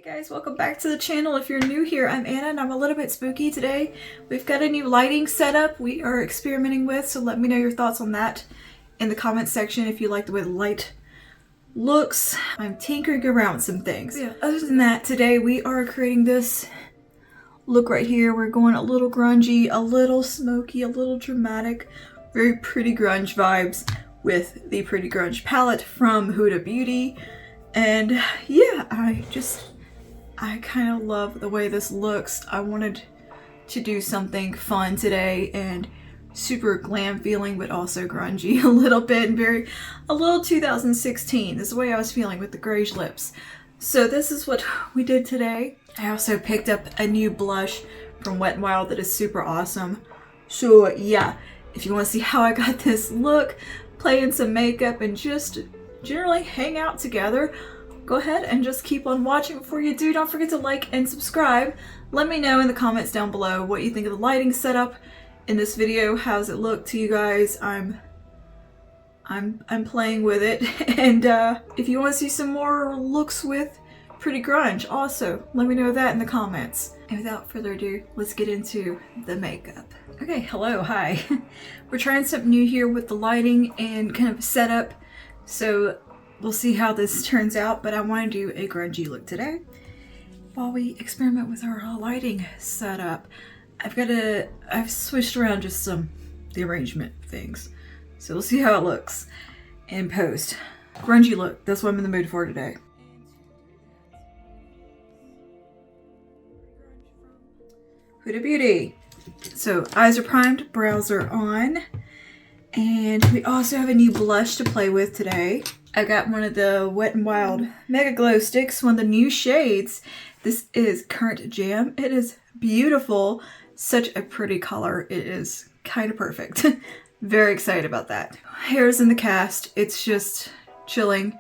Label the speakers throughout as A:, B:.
A: Guys, welcome back to the channel. If you're new here, I'm Anna and I'm a little bit spooky today. We've got a new lighting setup we are experimenting with, so let me know your thoughts on that in the comments section if you like the way the light looks. I'm tinkering around some things. Yeah, other than that, today we are creating this look right here. We're going a little grungy, a little smoky, a little dramatic, very pretty grunge vibes with the Pretty Grunge palette from Huda Beauty. And yeah, I kind of love the way this looks. I wanted to do something fun today and super glam feeling, but also grungy a little bit and a little 2016. This is the way I was feeling with the grayish lips. So this is what we did today. I also picked up a new blush from Wet n Wild that is super awesome. So yeah, if you want to see how I got this look, play in some makeup, and just generally hang out together, go ahead and just keep on watching. Before you do, don't forget to like and subscribe. Let me know in the comments down below what you think of the lighting setup in this video. How does it look to you guys? I'm playing with it. And if you want to see some more looks with Pretty Grunge, also let me know that in the comments. And without further ado, let's get into the makeup. Okay, hello, hi. We're trying something new here with the lighting and kind of setup. So we'll see how this turns out, but I want to do a grungy look today while we experiment with our lighting setup. I've switched around just the arrangement things. So we'll see how it looks in post. Grungy look, that's what I'm in the mood for today. Huda Beauty. So eyes are primed, brows are on, and we also have a new blush to play with today. I got one of the Wet n Wild Mega Glow Sticks, one of the new shades. This is Current Jam. It is beautiful. Such a pretty color. It is kind of perfect. Very excited about that. Hair's in the cast. It's just chilling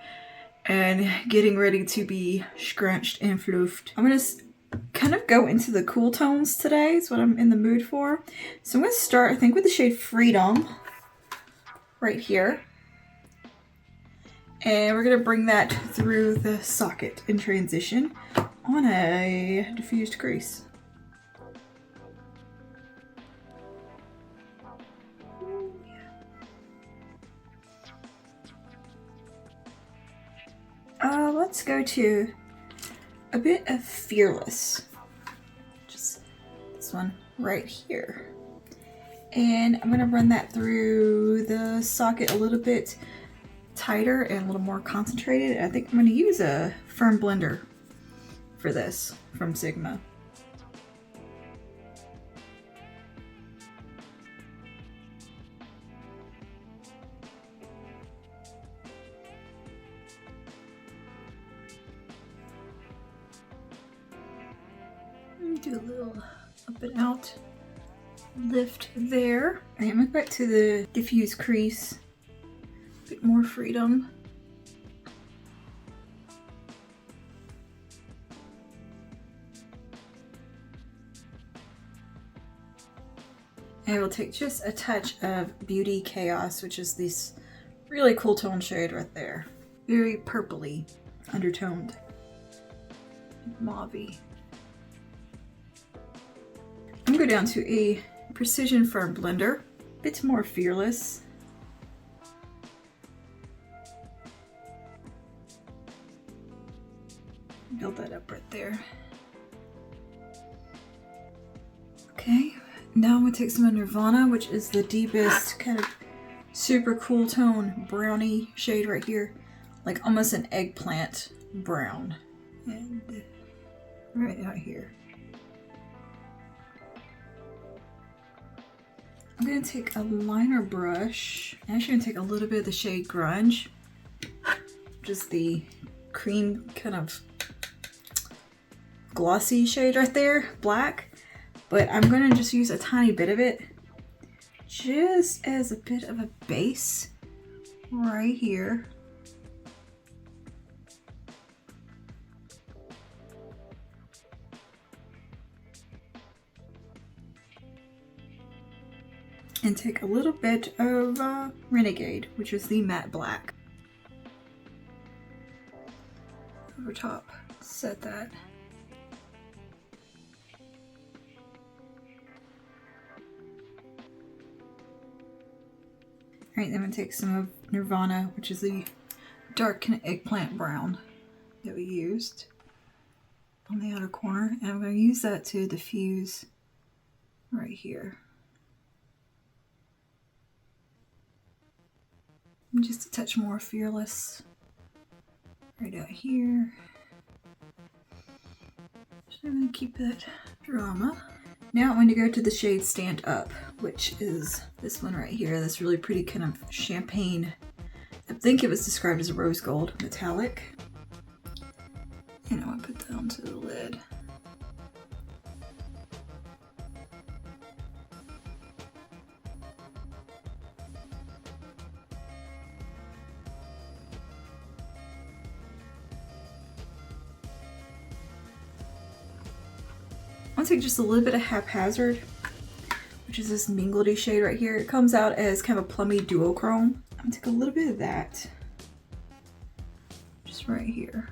A: and getting ready to be scrunched and floofed. I'm going to kind of go into the cool tones today. Is what I'm in the mood for. So I'm going to start, I think, with the shade Freedom right here. And we're going to bring that through the socket in transition on a diffused crease. Let's go to a bit of Fearless. Just this one right here. And I'm going to run that through the socket a little bit tighter and a little more concentrated. I think I'm going to use a firm blender for this from Sigma. Do a little up and out lift there. I'm going to go back to the diffuse crease. A bit more Freedom. And we'll take just a touch of Beauty Chaos, which is this really cool tone shade right there. Very purpley, undertoned, mauve-y. I'm going to go down to a Precision Firm Blender, a bit more Fearless. Build that up right there. Okay, now I'm going to take some of Nirvana, which is the deepest kind of super cool tone brownie shade right here. Like almost an eggplant brown. And right out here. I'm going to take a liner brush. I'm actually going to take a little bit of the shade Grunge. Just the cream kind of glossy shade right there, black. But I'm going to just use a tiny bit of it just as a bit of a base right here. And take a little bit of Renegade, which is the matte black. Over top, set that. Alright, then I'm going to take some of Nirvana, which is the dark eggplant brown that we used on the outer corner. And I'm going to use that to diffuse right here. And just a touch more Fearless right out here. So I'm going to keep that drama. Now I'm going to go to the shade Stand Up, which is this one right here. This really pretty kind of champagne. I think it was described as a rose gold metallic. And I'm going to put that onto the lid. I'm going to take just a little bit of Haphazard, which is this Mingledy shade right here. It comes out as kind of a plummy duochrome. I'm going to take a little bit of that, just right here.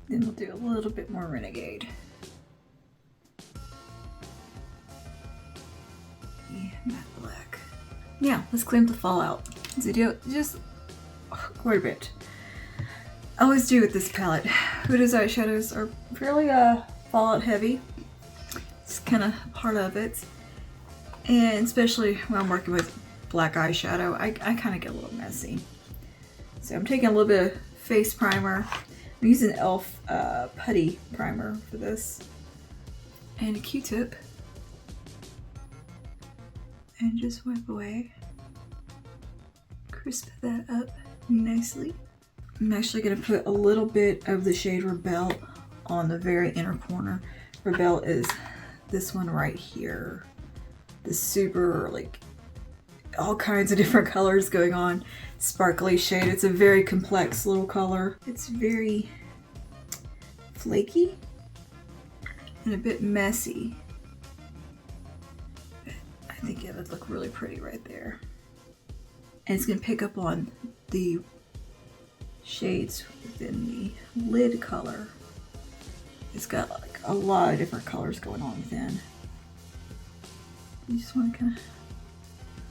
A: Then we'll do a little bit more Renegade. Yeah, matte black. Now, let's clean up the fallout. So do just quite a bit. I always do with this palette. Huda's eyeshadows are fairly fallout heavy. It's kind of part of it. And especially when I'm working with black eyeshadow, I kind of get a little messy. So I'm taking a little bit of face primer. I'm using e.l.f. Putty primer for this. And a Q-tip. And just wipe away. Crisp that up nicely. I'm actually going to put a little bit of the shade Rebel on the very inner corner. Rebel is this one right here. This super, like, all kinds of different colors going on. Sparkly shade. It's a very complex little color. It's very flaky and a bit messy. But I think it would look really pretty right there. And it's going to pick up on the shades within the lid color. It's got like a lot of different colors going on within. You just want to kind of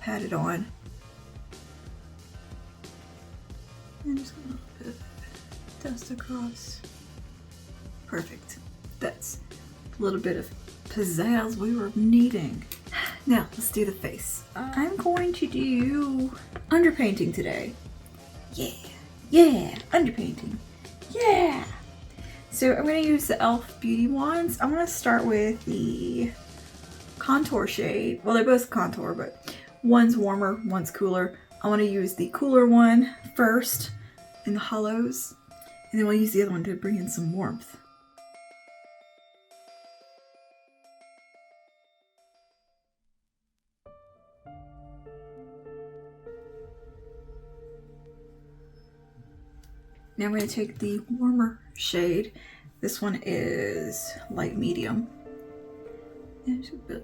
A: pat it on. And just a little bit of dust across. Perfect. That's a little bit of pizzazz we were needing. Now, let's do the face. I'm going to do underpainting today. Yeah, underpainting. Yeah! So I'm going to use the e.l.f. Beauty Wands. I'm going to start with the contour shade. Well, they're both contour, but one's warmer, one's cooler. I want to use the cooler one first in the hollows, and then we'll use the other one to bring in some warmth. Now I'm going to take the warmer shade. This one is light medium. And just a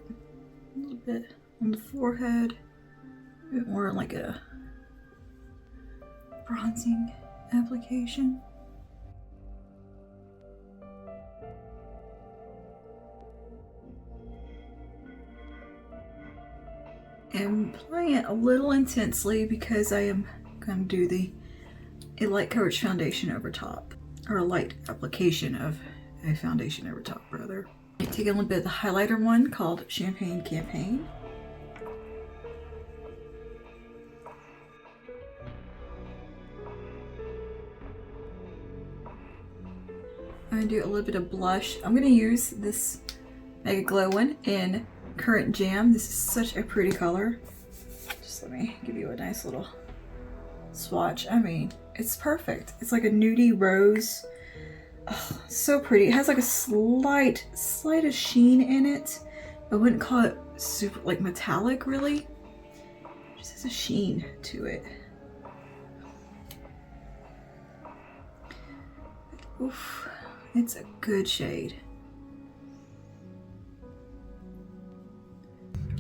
A: little bit on the forehead. A bit more like a bronzing application. I'm applying it a little intensely because I am going to do a light coverage foundation over top, or a light application of a foundation over top, rather. I take a little bit of the highlighter one called Champagne Campaign. I'm going to do a little bit of blush. I'm going to use this Mega Glow one in Current Jam. This is such a pretty color. Just let me give you a nice little swatch. I mean, it's perfect. It's like a nudie rose. Oh, so pretty. It has like a slightest sheen in it. I wouldn't call it super like metallic really. It just has a sheen to it. Oof, it's a good shade.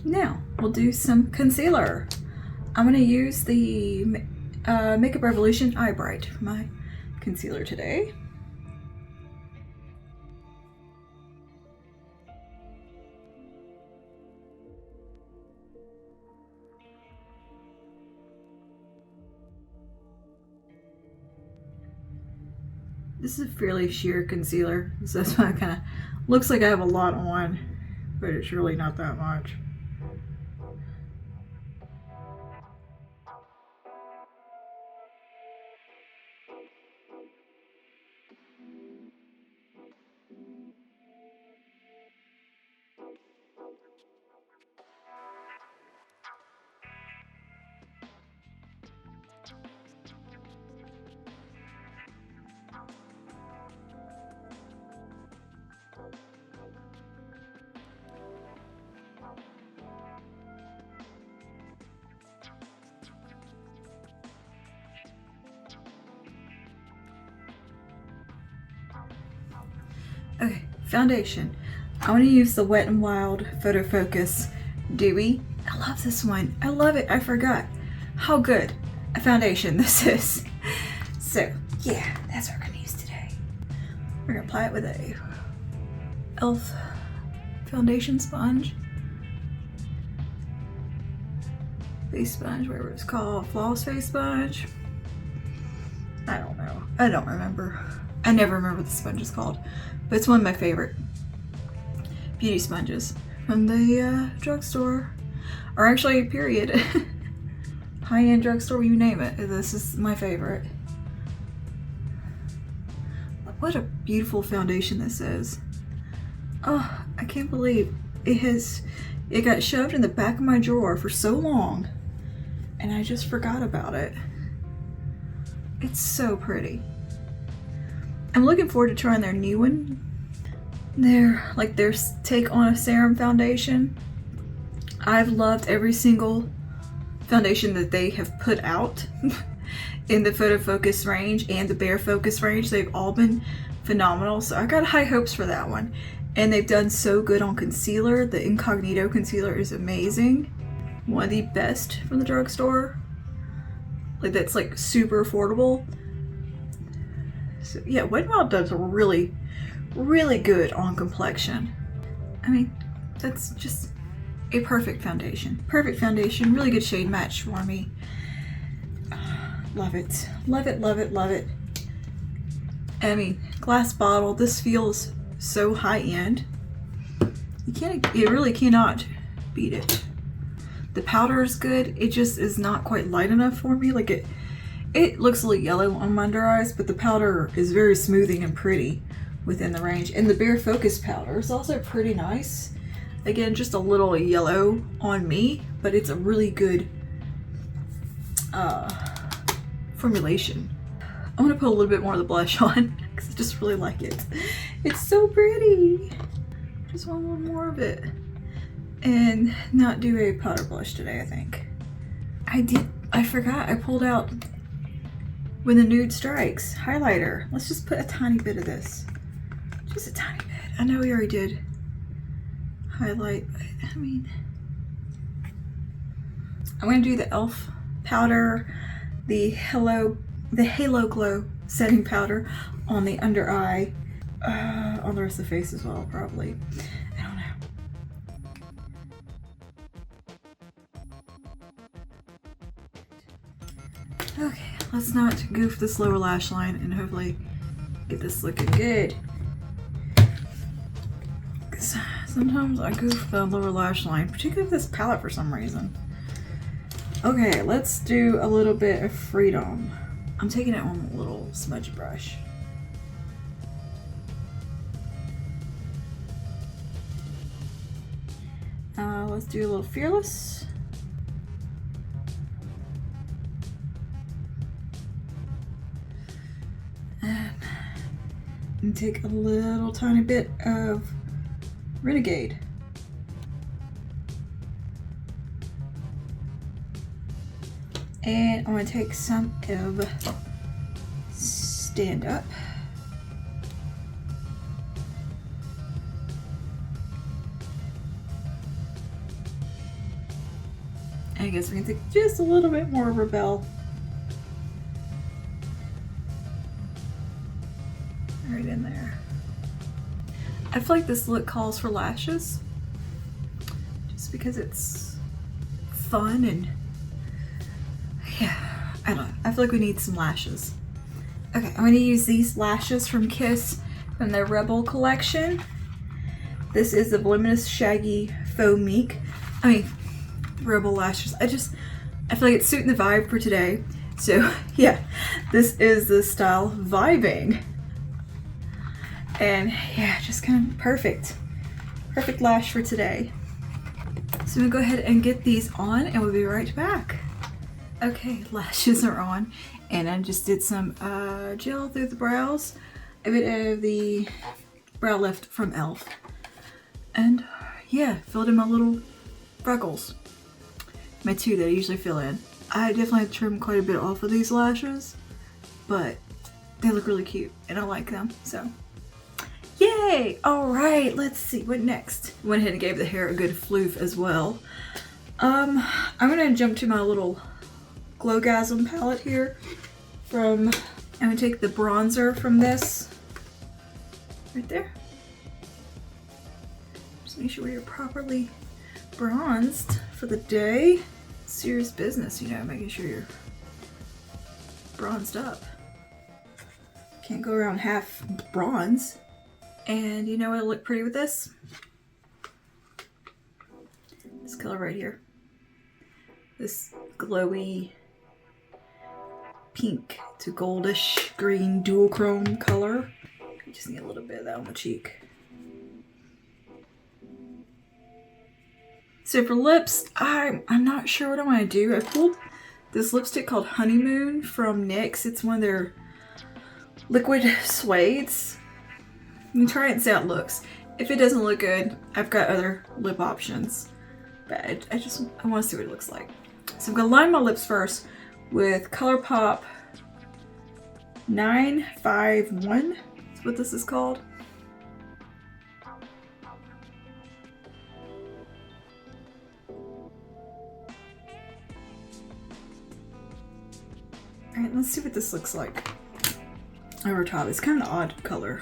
A: Now we'll do some concealer. I'm going to use the Makeup Revolution Eye Bright for my concealer today. This is a fairly sheer concealer, so that's why it kind of looks like I have a lot on, but it's really not that much. Okay, foundation. I'm going to use the Wet n Wild Photo Focus Dewy. I love this one. I love it. I forgot how good a foundation this is. So, yeah, that's what we're going to use today. We're going to apply it with a e.l.f. foundation sponge. Face sponge, whatever it's called. Flawless face sponge. I don't know. I don't remember. I never remember what the sponge is called. But it's one of my favorite beauty sponges from the drugstore. Or actually, period. High-end drugstore, you name it. This is my favorite. What a beautiful foundation this is. Oh, I can't believe it got shoved in the back of my drawer for so long. And I just forgot about it. It's so pretty. I'm looking forward to trying their new one. Their take on a serum foundation. I've loved every single foundation that they have put out in the Photo Focus range and the Bare Focus range. They've all been phenomenal, so I got high hopes for that one. And they've done so good on concealer. The Incognito concealer is amazing. One of the best from the drugstore. That's like super affordable. So yeah, Wet n Wild does really, really good on complexion. I mean, that's just a perfect foundation. Perfect foundation, really good shade match for me. Love it. Love it, love it, love it. I mean, glass bottle, this feels so high-end. You really cannot beat it. The powder is good. It just is not quite light enough for me. Like it looks a little yellow on my under eyes, but the powder is very smoothing and pretty within the range. And the Bare Focus powder is also pretty nice. Again, just a little yellow on me, but it's a really good formulation. I'm gonna put a little bit more of the blush on because I just really like it. It's so pretty. Just want a little more of it. And not do a powder blush today, I think. I forgot, I pulled out When the Nude Strikes highlighter. Let's just put a tiny bit of this. Just a tiny bit. I know we already did highlight, but I mean, I'm gonna do the e.l.f. powder, the Halo Glow setting powder on the under eye, on the rest of the face as well, probably. I don't know. Okay, let's not goof this lower lash line and hopefully get this looking good. Because sometimes I goof the lower lash line, particularly with this palette for some reason. Okay, let's do a little bit of Freedom. I'm taking it on a little smudge brush. Let's do a little Fearless. And take a little tiny bit of Renegade. And I'm going to take some of Stand Up. And I guess we can take just a little bit more Rebel. Right in there. I feel like this look calls for lashes. Just because it's fun and yeah, I don't know. I feel like we need some lashes. Okay, I'm going to use these lashes from Kiss from their Rebel collection. This is the Voluminous Shaggy Faux Meek. Rebel lashes. I feel like it's suiting the vibe for today. So yeah, this is the style Vibing. And yeah, just kind of perfect. Perfect lash for today. So I'm gonna go ahead and get these on and we'll be right back. Okay, lashes are on. And I just did some gel through the brows. A bit of the brow lift from e.l.f. And yeah, filled in my little freckles. My two that I usually fill in. I definitely trimmed quite a bit off of these lashes, but they look really cute and I like them, so. Yay! Alright, let's see, what next? Went ahead and gave the hair a good floof as well. I'm gonna jump to my little Glowgasm palette here. I'm gonna take the bronzer from this, right there. Just make sure you're properly bronzed for the day. Serious business, you know, making sure you're bronzed up. Can't go around half bronze. And you know what'll look pretty with this? This color right here. This glowy pink to goldish green dual chrome color. I just need a little bit of that on the cheek. So for lips, I'm not sure what I want to do. I pulled this lipstick called Honeymoon from NYX. It's one of their liquid suedes. You can try it and see how it looks. If it doesn't look good, I've got other lip options. But I want to see what it looks like. So I'm going to line my lips first with ColourPop 951. That's what this is called. Alright, let's see what this looks like over top. It's kind of an odd color.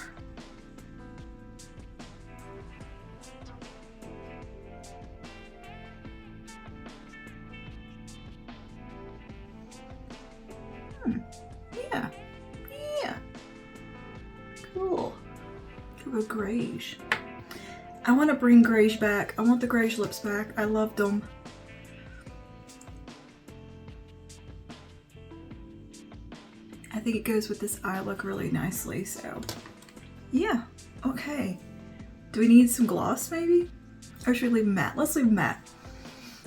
A: Yeah. Cool. Go greige. I want to bring greige back. I want the greige lips back. I love them. I think it goes with this eye look really nicely, so yeah, okay. Do we need some gloss maybe? Or should we leave matte? Let's leave matte.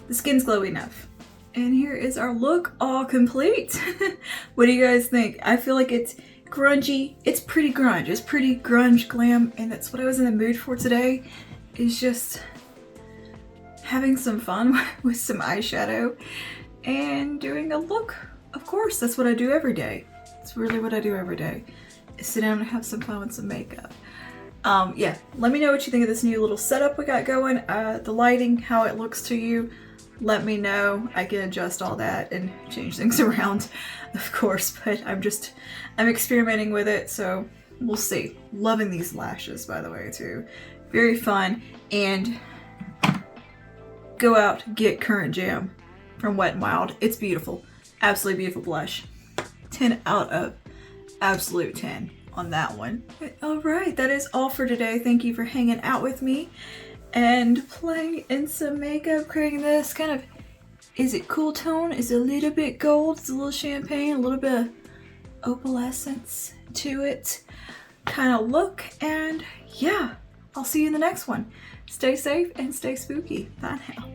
A: The skin's glowy enough. And here is our look all complete. What do you guys think? I feel like it's grungy. It's pretty grunge. It's pretty grunge glam, and that's what I was in the mood for today, is just having some fun with some eyeshadow and doing a look. Of course, that's what I do every day. It's really what I do every day, is sit down and have some fun with some makeup. Yeah, let me know what you think of this new little setup we got going. The lighting, how it looks to you. Let me know. I can adjust all that and change things around, of course, but I'm experimenting with it, so we'll see. Loving these lashes, by the way, too. Very fun. And go out, get Current Jam from Wet n Wild. It's beautiful. Absolutely beautiful blush. 10 out of absolute 10 on that one. All right, that is all for today. Thank you for hanging out with me and playing in some makeup, creating this kind of, is it cool tone? Is it a little bit gold? It's a little champagne, a little bit of opalescence to it kind of look. And yeah, I'll see you in the next one. Stay safe and stay spooky. Bye now.